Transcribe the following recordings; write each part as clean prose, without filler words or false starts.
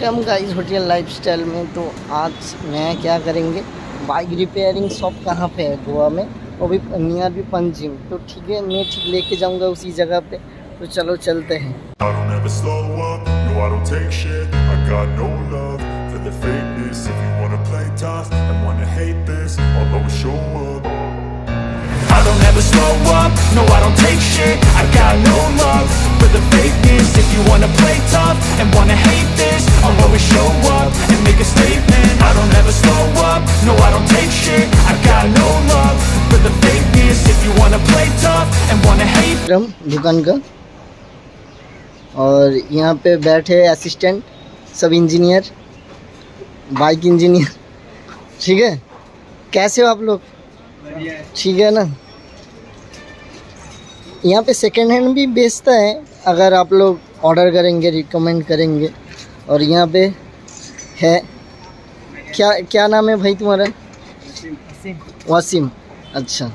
Welcome guys hotel lifestyle में। तो आज मैं क्या करेंगे, बाइक रिपेयरिंग शॉप कहाँ पे है गोवा में, वो भी नियर भी पंजिम। तो ठीक है, मैं ठीक लेके जाऊँगा उसी जगह पे। तो चलो चलते हैं। I don't ever slow up, no I don't take shit. I got no love for the fakeness. If you wanna play tough and wanna hate this, I'll always show up and make a statement. I don't ever slow up, no I don't take shit. I got no love for the fakeness. If you wanna play tough and wanna hate दुकान का, और यहाँ पे बैठे assistant sub engineer, bike engineer. ठीक है, कैसे हो आप लोग? ठीक है ना। यहाँ पे सेकेंड हैंड भी बेचता है, अगर आप लोग ऑर्डर करेंगे, रिकमेंड करेंगे। और यहाँ पे है, क्या नाम है भाई तुम्हारा? वासिम। अच्छा,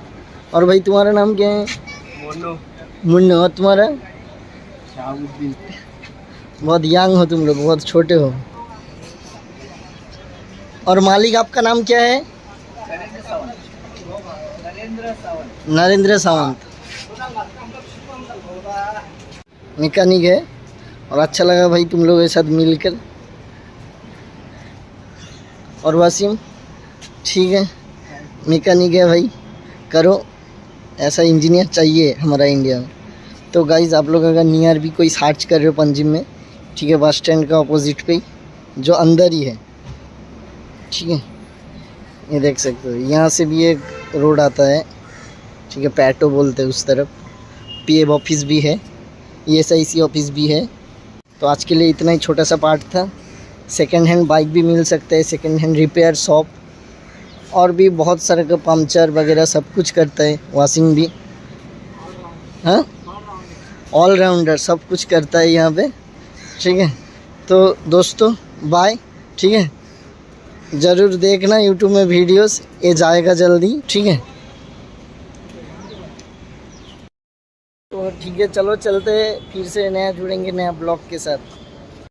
और भाई तुम्हारा नाम क्या है? मुन्नो। और तुम्हारा? बहुत यंग हो तुम लोग, बहुत छोटे हो। और मालिक आपका नाम क्या है? नरेंद्र सावंत। मैकेनिक है, और अच्छा लगा भाई तुम लोगों के साथ मिलकर। और वासिम ठीक है, मैकेनिक है भाई, करो, ऐसा इंजीनियर चाहिए हमारा इंडिया में। तो गाइज़ आप लोग अगर नियर भी कोई सर्च कर रहे हो पंजिम में, ठीक है, बस स्टैंड का अपोजिट पे ही, जो अंदर ही है। ठीक है, ये देख सकते हो, यहाँ से भी एक रोड आता है। ठीक है, पैटो बोलते हैं उस तरफ। पीएफ ऑफिस भी है, ESIC ऑफिस भी है। तो आज के लिए इतना ही छोटा सा पार्ट था। सेकंड हैंड बाइक भी मिल सकता है, सेकंड हैंड रिपेयर शॉप, और भी बहुत सारे का पंचर वगैरह सब कुछ करता है। वॉशिंग भी, हाँ, ऑलराउंडर सब कुछ करता है यहाँ पे। ठीक है, तो दोस्तों बाय। ठीक है, ज़रूर देखना यूट्यूब में वीडियोस, ये जाएगा जल्दी। ठीक है, तो ठीक है, चलो चलते हैं, फिर से नया जुड़ेंगे नया ब्लॉग के साथ।